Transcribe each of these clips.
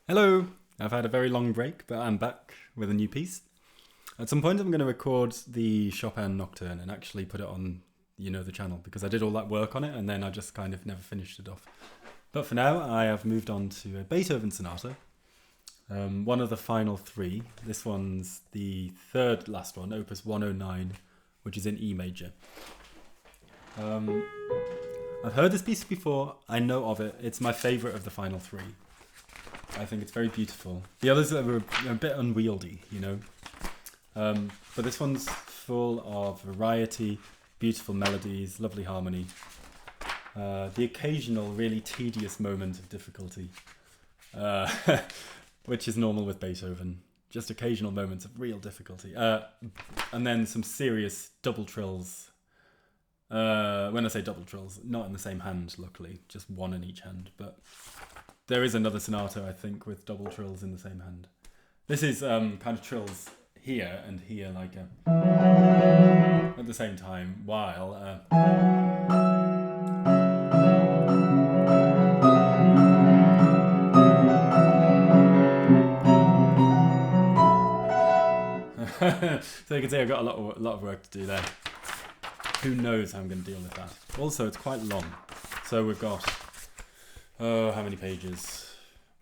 Hello! I've had a very long break, but I'm back with a new piece. At some point, I'm going to record the Chopin Nocturne and actually put it on, the channel, because I did all that work on it and then I just kind of never finished it off. But for now, I have moved on to a Beethoven Sonata, one of the final three. This one's the third last one, Opus 109, which is in E major. I've heard this piece before, I know of it, it's my favourite of the final three. I think it's very beautiful. The others are a bit unwieldy, but this one's full of variety, beautiful melodies, lovely harmony. The occasional really tedious moment of difficulty, which is normal with Beethoven. Just occasional moments of real difficulty. And then some serious double trills. When I say double trills, not in the same hand, luckily, just one in each hand, but there is another sonata, I think, with double trills in the same hand. This is kind of trills here and here, like at the same time, while so you can see I've got a lot of work to do there. Who knows how I'm going to deal with that? Also, it's quite long, so we've got how many pages?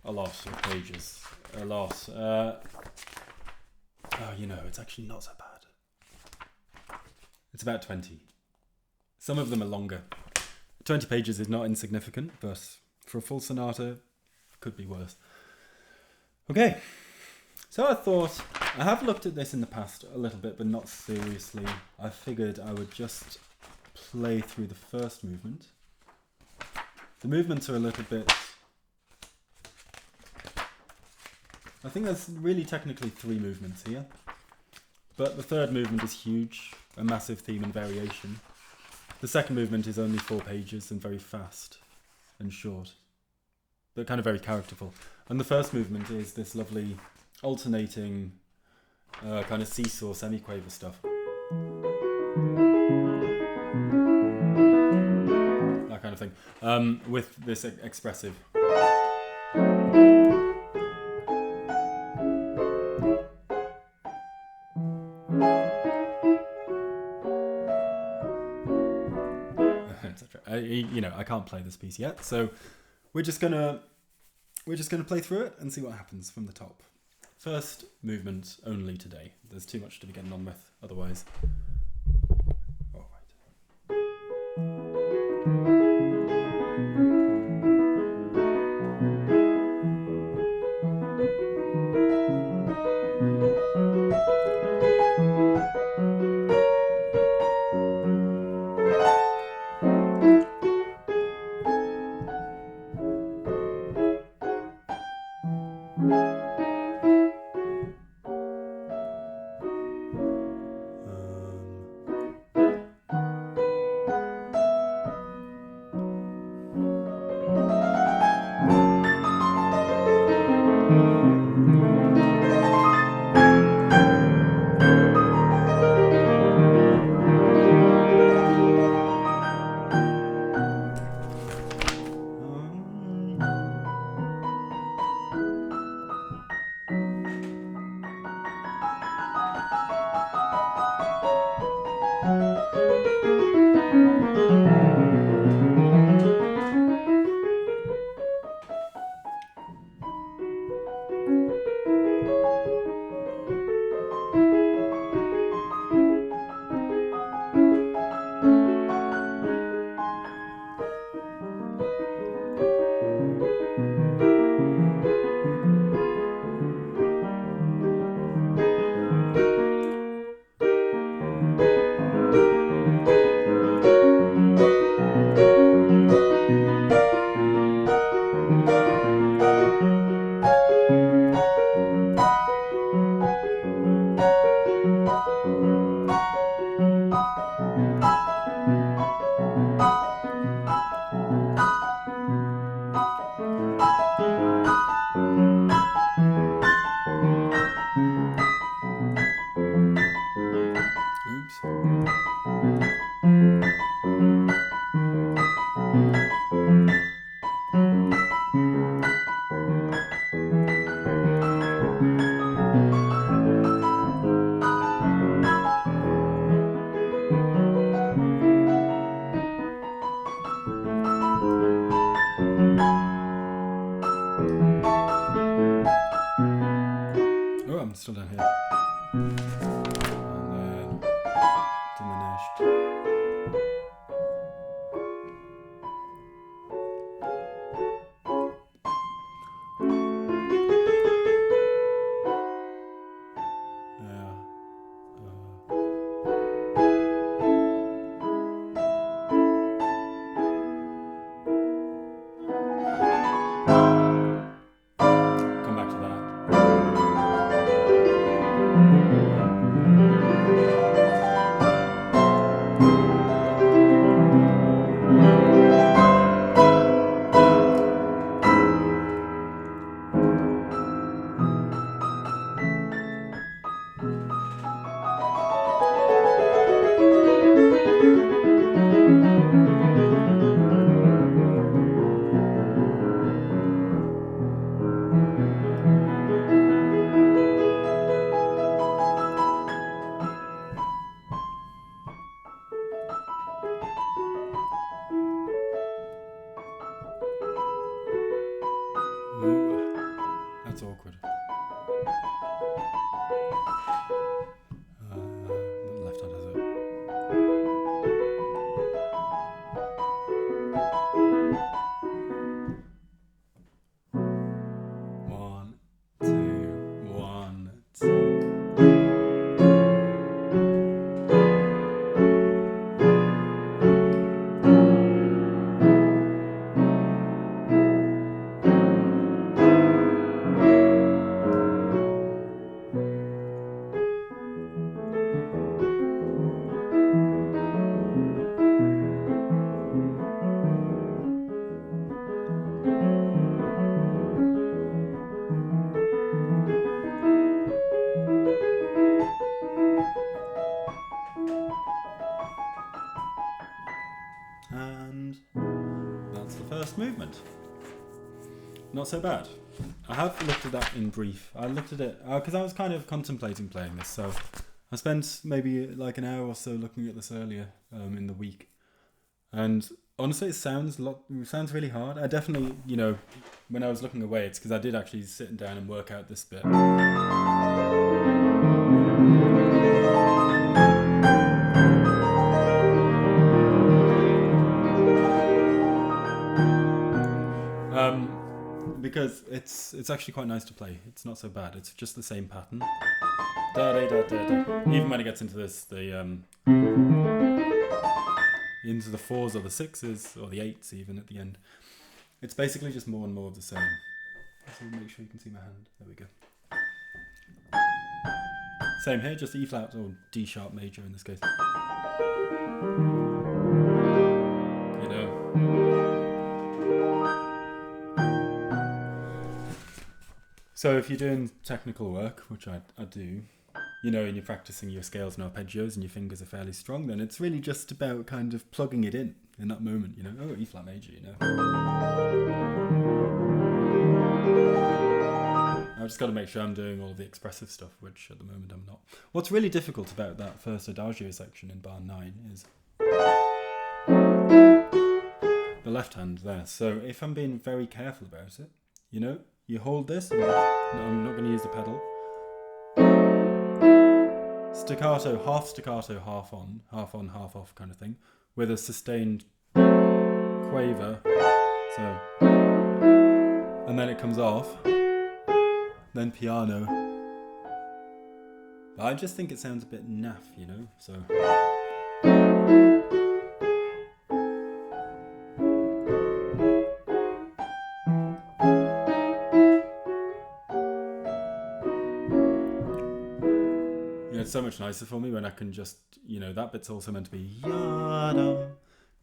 A lot of pages. A lot. It's actually not so bad. It's about 20. Some of them are longer. 20 pages is not insignificant, but for a full sonata, could be worse. Okay, so I thought, I have looked at this in the past a little bit, but not seriously. I figured I would just play through the first movement. The movements are a little bit... I think there's really technically three movements here. But the third movement is huge, a massive theme and variation. The second movement is only 4 pages and very fast and short, but kind of very characterful. And the first movement is this lovely alternating kind of seesaw semi-quaver stuff. Kind of thing, with this expressive. I can't play this piece yet, so we're just gonna play through it and see what happens from the top. First movement only today. There's too much to be getting on with otherwise. All right. Oh, I'm still down here. And then diminished. Come back to that. Ooh, that's awkward. The left hand has it. One, two, 1, 2. And that's the first movement. Not so bad. I have looked at that in brief. I looked at it because I was kind of contemplating playing this, so I spent maybe like an hour or so looking at this earlier in the week. And honestly, it sounds really hard. I definitely, when I was looking away, it's because I did actually sit down and work out this bit. Because it's actually quite nice to play. It's not so bad. It's just the same pattern. Da da da da da. Even when it gets into this, into the 4s or the 6s or the 8s even at the end, it's basically just more and more of the same. So make sure you can see my hand. There we go. Same here, just E flat or D sharp major in this case. So if you're doing technical work, which I do, and you're practicing your scales and arpeggios and your fingers are fairly strong, then it's really just about kind of plugging it in that moment, Oh, E flat major, I've just got to make sure I'm doing all of the expressive stuff, which at the moment I'm not. What's really difficult about that first adagio section in bar 9 is the left hand there. So if I'm being very careful about it, you hold this, and I'm not going to use the pedal. Staccato, half on, half off kind of thing, with a sustained quaver. So, and then it comes off, then piano. But I just think it sounds a bit naff, so. It's so much nicer for me when I can just, that bit's also meant to be ya-dum,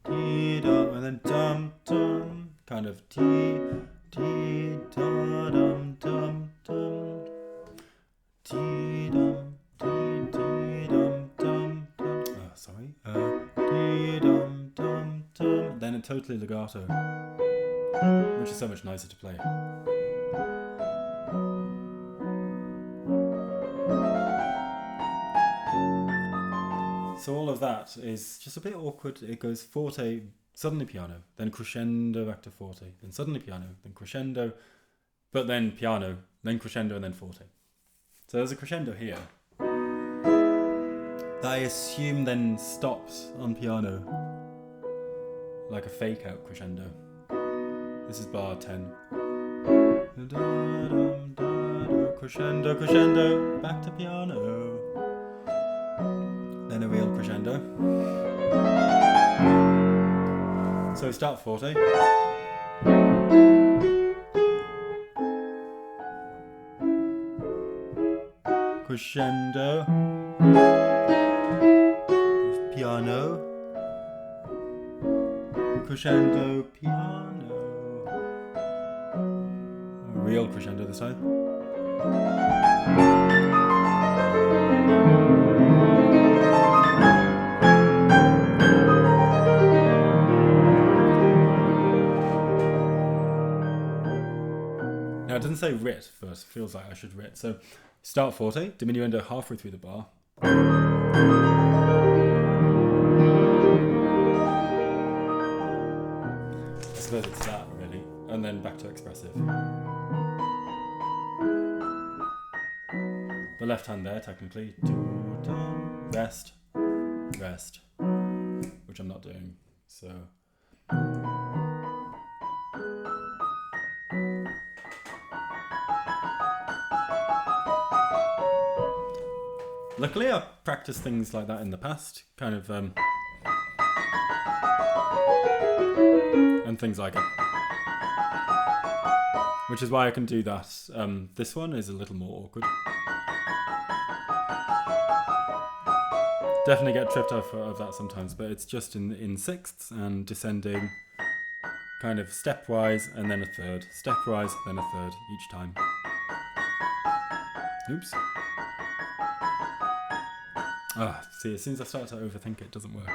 dee-dum, and then dum-dum, kind of dee-da-dum, dum-dum, dee-dum, dee-dee-dum, dum-dum, sorry, dee-dum, dum-dum, then a totally legato, which is so much nicer to play. So all of that is just a bit awkward. It goes forte, suddenly piano, then crescendo back to forte, then suddenly piano, then crescendo, but then piano, then crescendo, and then forte. So there's a crescendo here that I assume then stops on piano, like a fake out crescendo. This is bar 10. Crescendo, crescendo, back to piano. Then a real crescendo. So start forte. Crescendo. Piano. Crescendo, piano. Real crescendo this time. Now it doesn't say writ, but it feels like I should writ. So start forte, diminuendo halfway through the bar. I suppose it's that really, and then back to expressive. The left hand there, technically. Rest, rest, which I'm not doing. So. Luckily, I've practiced things like that in the past, kind of, and things like it. Which is why I can do that. This one is a little more awkward. Definitely get tripped up of that sometimes, but it's just in sixths and descending kind of stepwise and then a third. Stepwise, then a third each time. Oops. See, as soon as I start to overthink it, it doesn't work.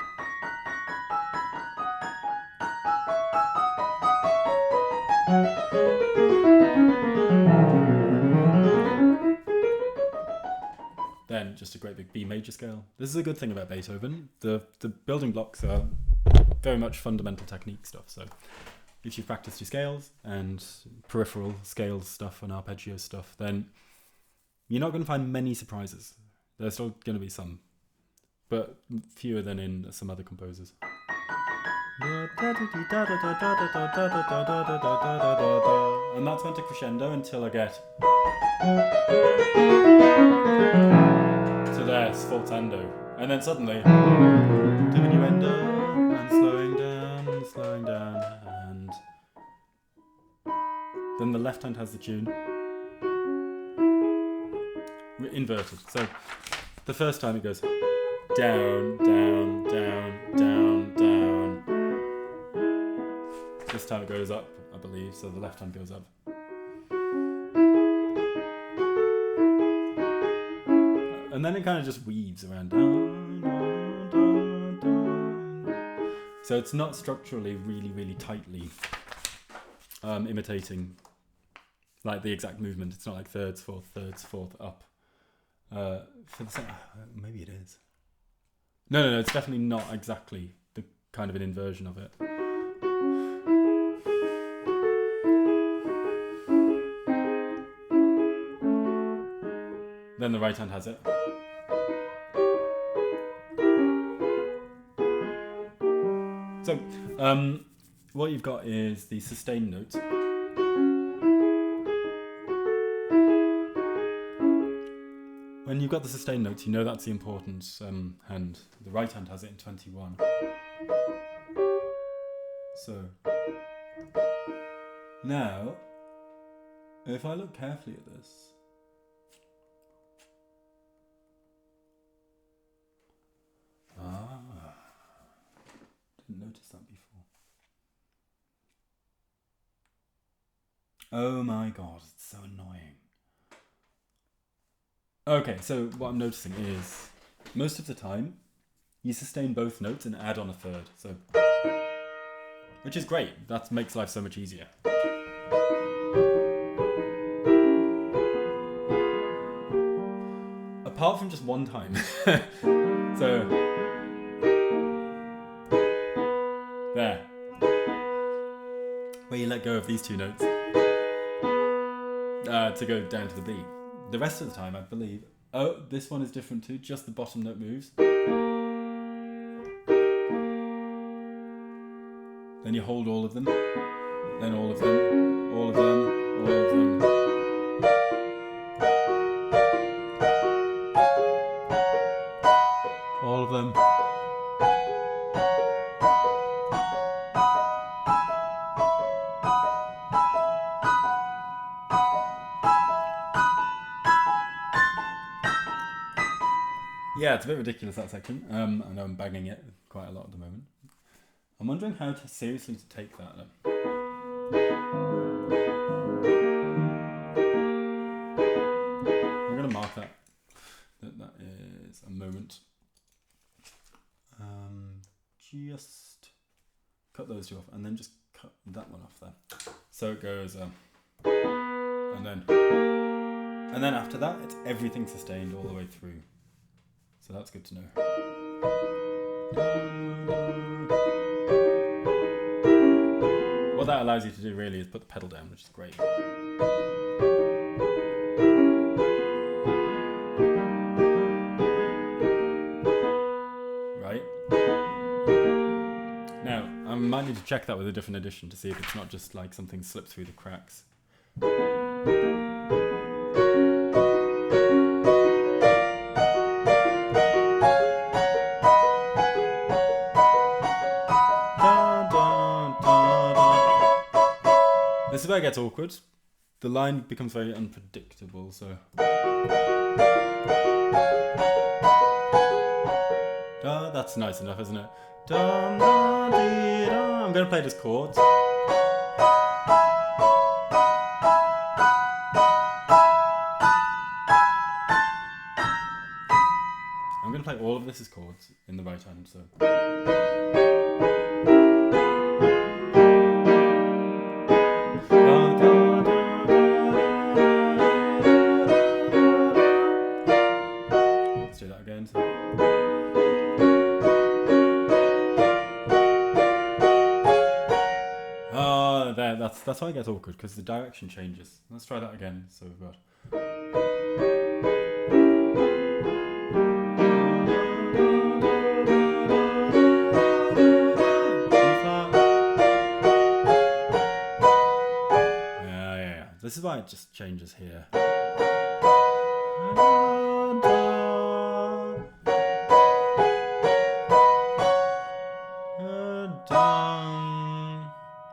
Then just a great big B major scale. This is a good thing about Beethoven. The building blocks are very much fundamental technique stuff. So if you've practiced your scales and peripheral scales stuff and arpeggio stuff, then you're not going to find many surprises. There's still going to be some, but fewer than in some other composers. And that's meant to crescendo until I get to there, sforzando, and then suddenly diminuendo and slowing down, and then the left hand has the tune inverted. So the first time it goes down, down, down, down, down. This time it goes up, I believe, so the left hand goes up. And then it kind of just weaves around. Down, down, down, down. So it's not structurally really, really tightly imitating like the exact movement. It's not like thirds, fourth, up. For the maybe it is. No, it's definitely not exactly the kind of an inversion of it. Then the right hand has it. So, what you've got is the sustained notes. When you've got the sustained notes, you know that's the important hand. The right hand has it in 21. So, now, if I look carefully at this, didn't notice that before. Oh my god, it's so annoying. Okay, so what I'm noticing is, most of the time, you sustain both notes and add on a third, so, which is great. That makes life so much easier. Apart from just one time. So, there. Where you let go of these two notes. to go down to the B. The rest of the time, I believe. Oh, this one is different too. Just the bottom note moves. Then you hold all of them. Then all of them. All of them. All of them. All of them. Yeah, it's a bit ridiculous, that section. I know I'm banging it quite a lot at the moment. I'm wondering how seriously to take that. I'm going to mark that. That is a moment. Just cut those two off, and then just cut that one off there. So it goes, and then after that, it's everything sustained all the way through. So that's good to know. What that allows you to do really is put the pedal down, which is great. Right. Now, I might need to check that with a different edition to see if it's not just like something slipped through the cracks. This is where it gets awkward. The line becomes very unpredictable, so... that's nice enough, isn't it? I'm going to play it as chords. I'm going to play all of this as chords in the right hand, so... Let's do that again. So. There, that's why it gets awkward, because the direction changes. Let's try that again. So we've got... Yeah. This is why it just changes here.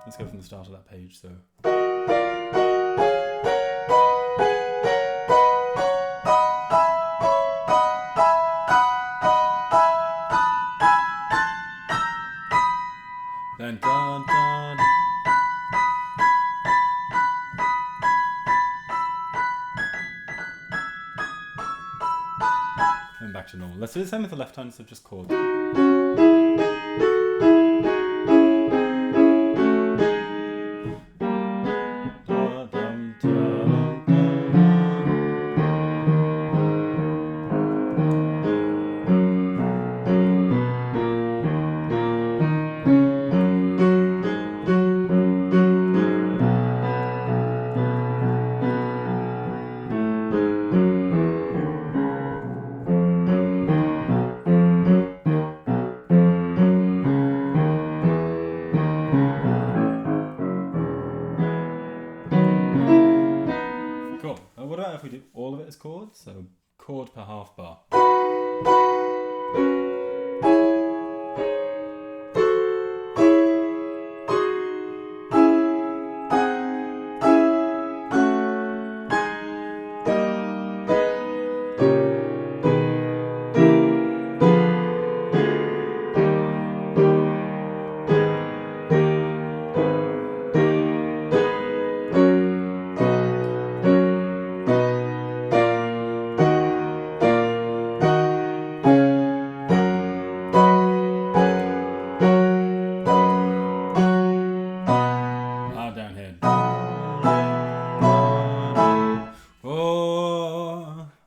Let's go from the start of that page, so... Then dun dun. And back to normal. Let's do the same with the left hand, so just chords. What about if we do all of it as chords? So chord per half bar.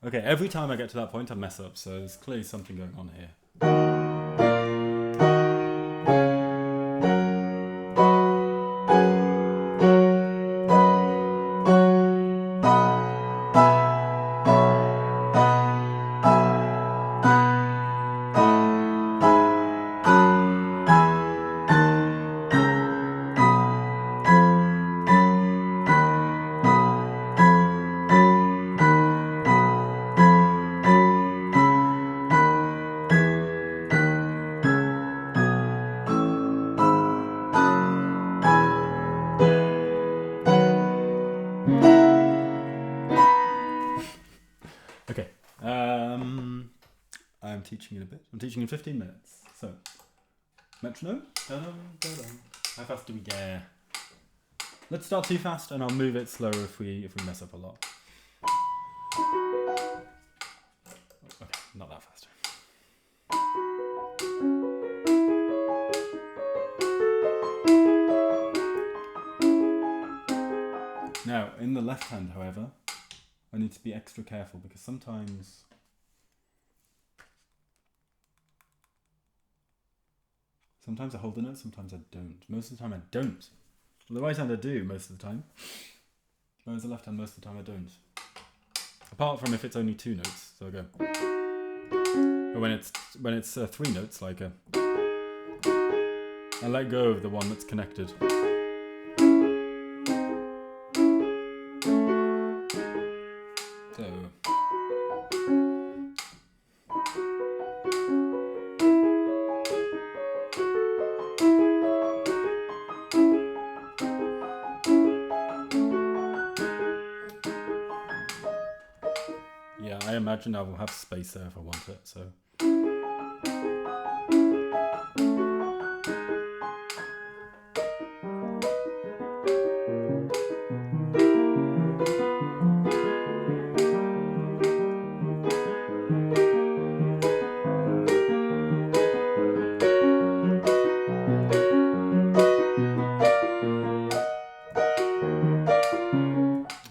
Okay, every time I get to that point I mess up, so there's clearly something going on here. Okay. I'm teaching in a bit. I'm teaching in 15 minutes. So, metronome. How fast do we get? Let's start too fast, and I'll move it slower if we mess up a lot. Okay, not that fast. Now, in the left hand, however, I need to be extra careful because sometimes I hold the note, sometimes I don't. Most of the time I don't. Well, the right hand I do most of the time. Whereas the left hand most of the time I don't. Apart from if it's only 2 notes, so I go. But when it's 3 notes, like I let go of the one that's connected. So. Yeah, I imagine I will have space there if I want it, so.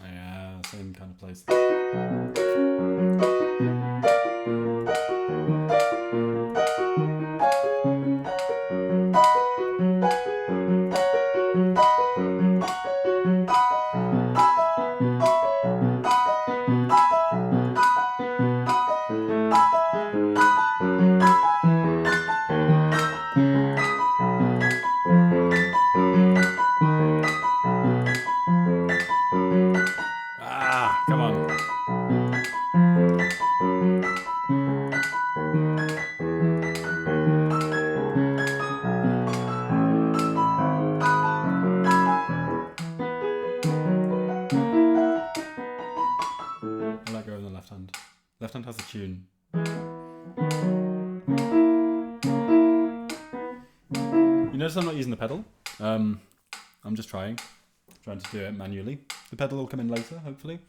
Yeah, same kind of place. Ah, come on. I let go of the left hand. Left hand has a tune. You notice I'm not using the pedal. I'm just trying to do it manually. The pedal will come in later, hopefully.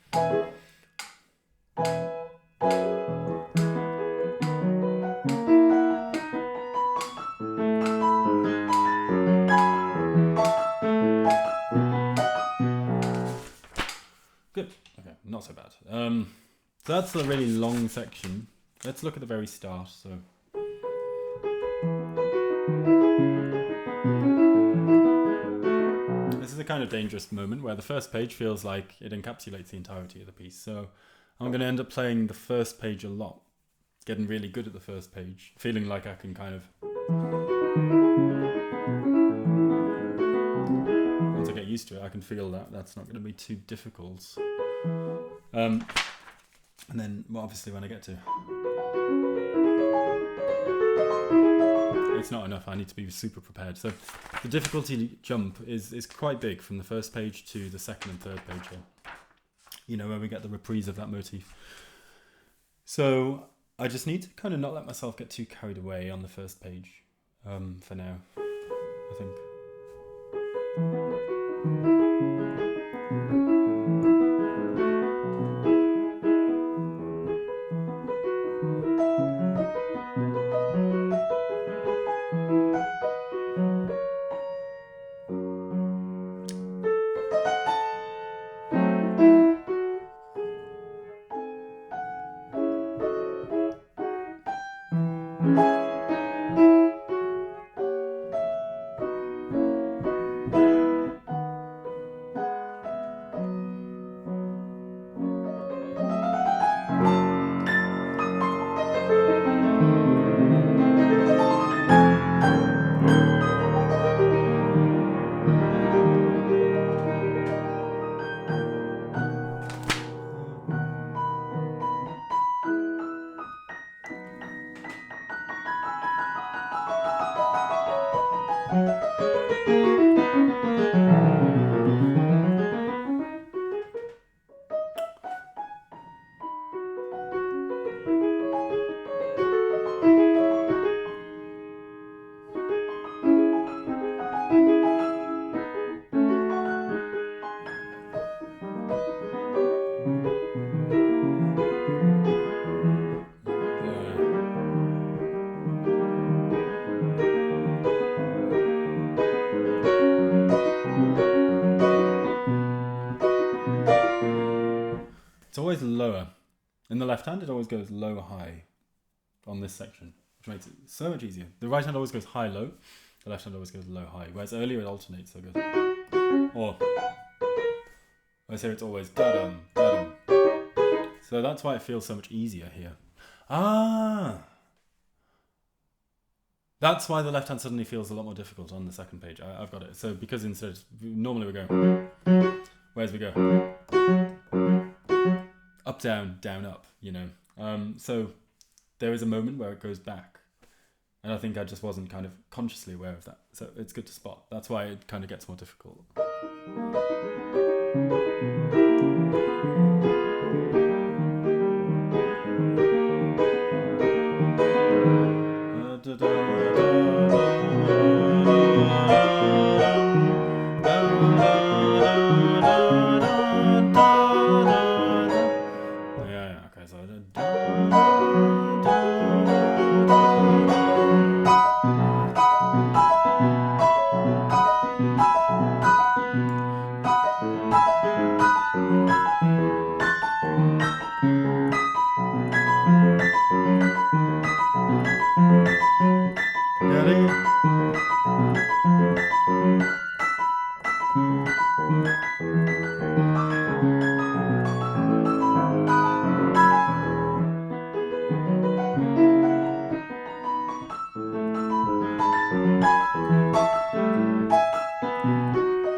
Good. Okay, not so bad. So that's a really long section. Let's look at the very start. So. This is a kind of dangerous moment where the first page feels like it encapsulates the entirety of the piece. So I'm going to end up playing the first page a lot, getting really good at the first page, feeling like I can kind of... Once I get used to it, I can feel that that's not going to be too difficult. And then, well, obviously when I get to... It's not enough, I need to be super prepared. So the difficulty jump is quite big from the first page to the second and third page here. You know, where we get the reprise of that motif. So I just need to kind of not let myself get too carried away on the first page for now, I think. It's always lower. In the left hand, it always goes low, high on this section, which makes it so much easier. The right hand always goes high, low. The left hand always goes low, high. Whereas earlier it alternates, so it goes... Or... Whereas here it's always da-dum, da-dum. So that's why it feels so much easier here. Ah! That's why the left hand suddenly feels a lot more difficult on the second page. I've got it. So because instead, normally we go... Whereas we go... Up, down, down, up, you know. So there is a moment where it goes back. And I think I just wasn't kind of consciously aware of that. So it's good to spot. That's why it kind of gets more difficult.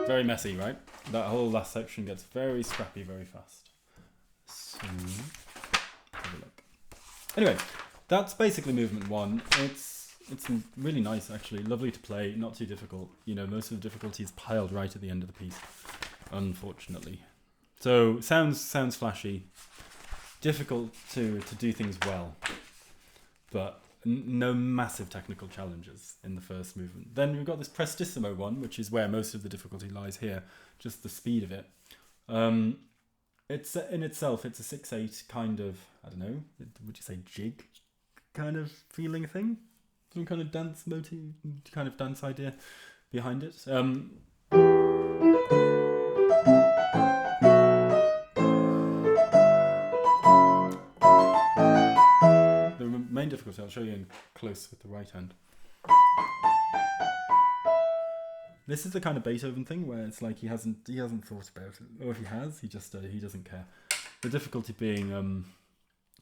Very messy, right? That whole last section gets very scrappy very fast. So, have a look. Anyway, that's basically movement one. It's really nice, actually. Lovely to play, not too difficult. You know, most of the difficulty is piled right at the end of the piece, unfortunately. So, sounds flashy. Difficult to do things well, but no massive technical challenges in the first movement. Then we've got this prestissimo one, which is where most of the difficulty lies here, just the speed of it. It's in itself, it's a 6/8 kind of, I don't know, would you say jig kind of feeling thing? Some kind of dance motif, kind of dance idea behind it. Main difficulty, I'll show you in close with the right hand. This is the kind of Beethoven thing where it's like he hasn't thought about it, or if he has, he doesn't care. The difficulty being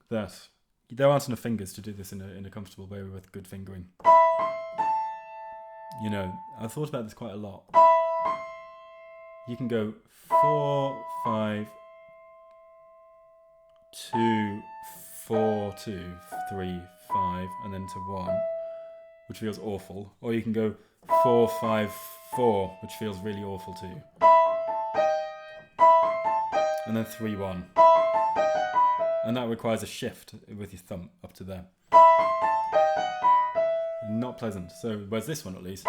that there aren't enough fingers to do this in a comfortable way with good fingering. You know, I've thought about this quite a lot. You can go 4, 5, 2, 4, 2, 3, 5, and then to 1, which feels awful. Or you can go 4, 5, 4, which feels really awful too. And then 3, 1. And that requires a shift with your thumb up to there. Not pleasant. So, where's this one at least?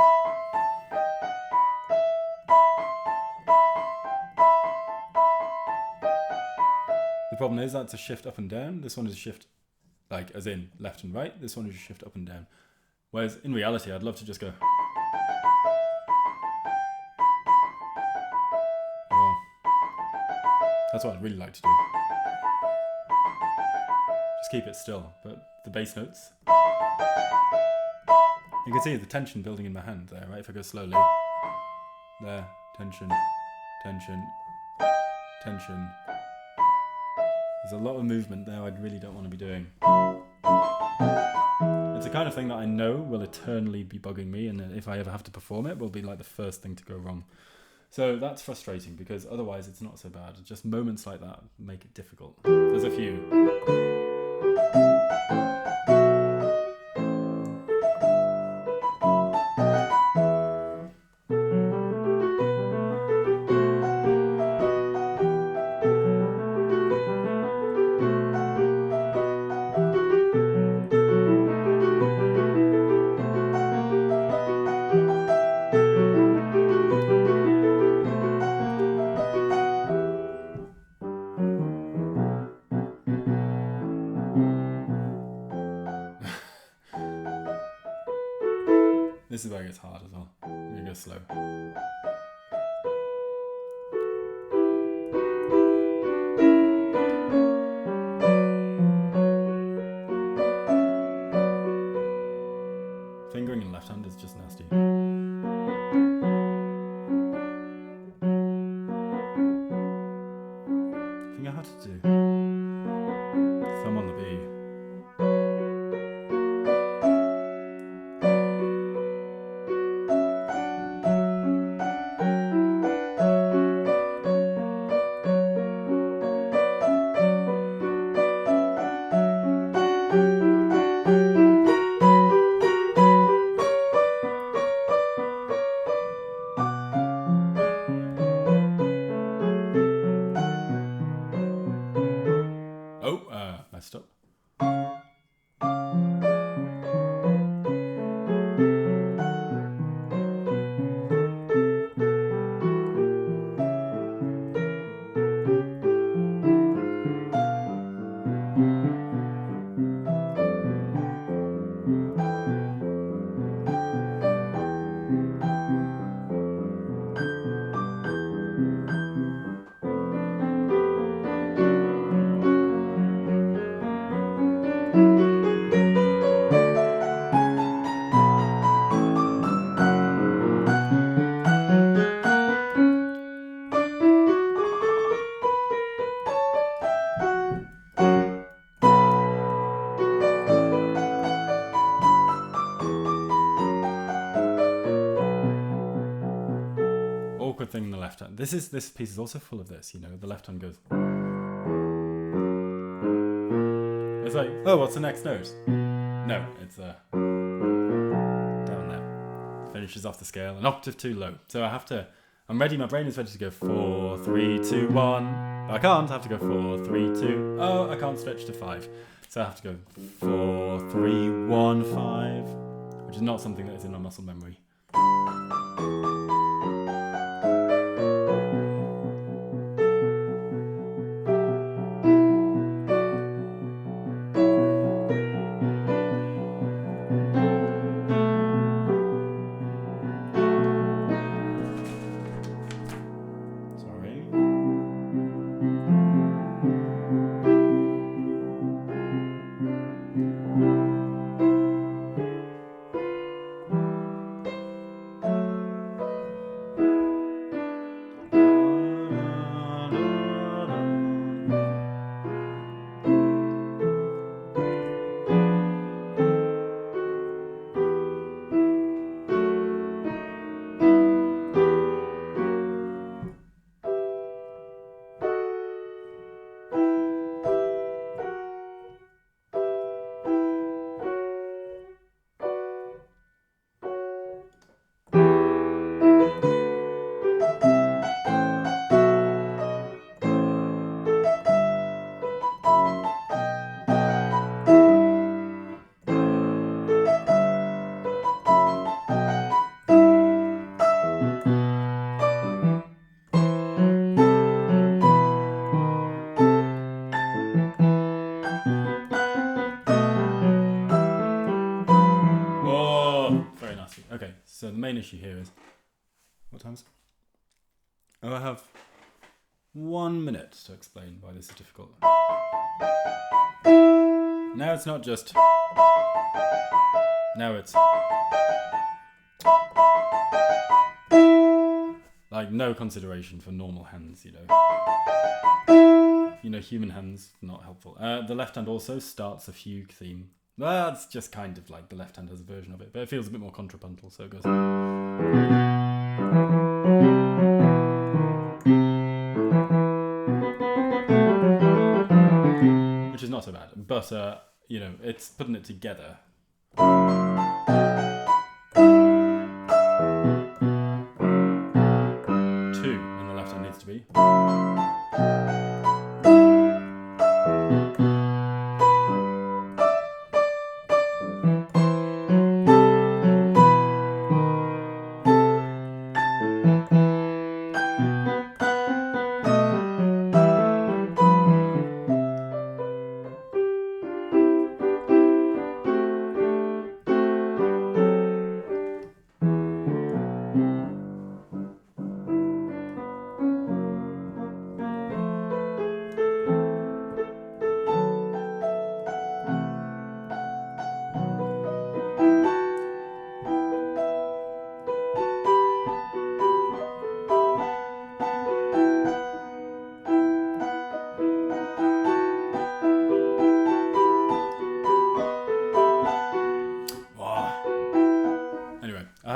The problem is that's a shift up and down. This one is a shift, like, as in left and right. This one is a shift up and down. Whereas, in reality, I'd love to just go... Oh. That's what I'd really like to do. Just keep it still. But the bass notes... You can see the tension building in my hand there, right? If I go slowly. There. Tension. Tension. Tension. There's a lot of movement there I really don't want to be doing. It's the kind of thing that I know will eternally be bugging me, and if I ever have to perform it, will be like the first thing to go wrong. So that's frustrating, because otherwise it's not so bad. Just moments like that make it difficult. There's a few. This is where it gets hard as well. I'm going to go slow. do. Thumb on the B. Messed up. Awkward thing in the left hand. This piece is also full of this, you know, the left hand goes. It's like, oh, what's the next note? No, it's down there. Finishes off the scale, an octave too low. So I'm ready, my brain is ready to go 4, 3, 2, 1. But I can't, I have to go 4, 3, 2. Oh, I can't stretch to 5. So I have to go 4, 3, 1, 5. Which is not something that is in my muscle memory. Okay, so the main issue here is, what time is it? Oh, I have 1 minute to explain why this is difficult. Now it's not just, now it's like no consideration for normal hands, you know. You know, human hands, not helpful. The left hand also starts a fugue theme. Well, it's just kind of like the left hand has a version of it, but it feels a bit more contrapuntal, so it goes. Which is not so bad, but, you know, it's putting it together. 2 in the left hand needs to be.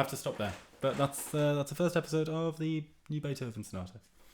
have to stop there. But that's the first episode of the new Beethoven Sonata.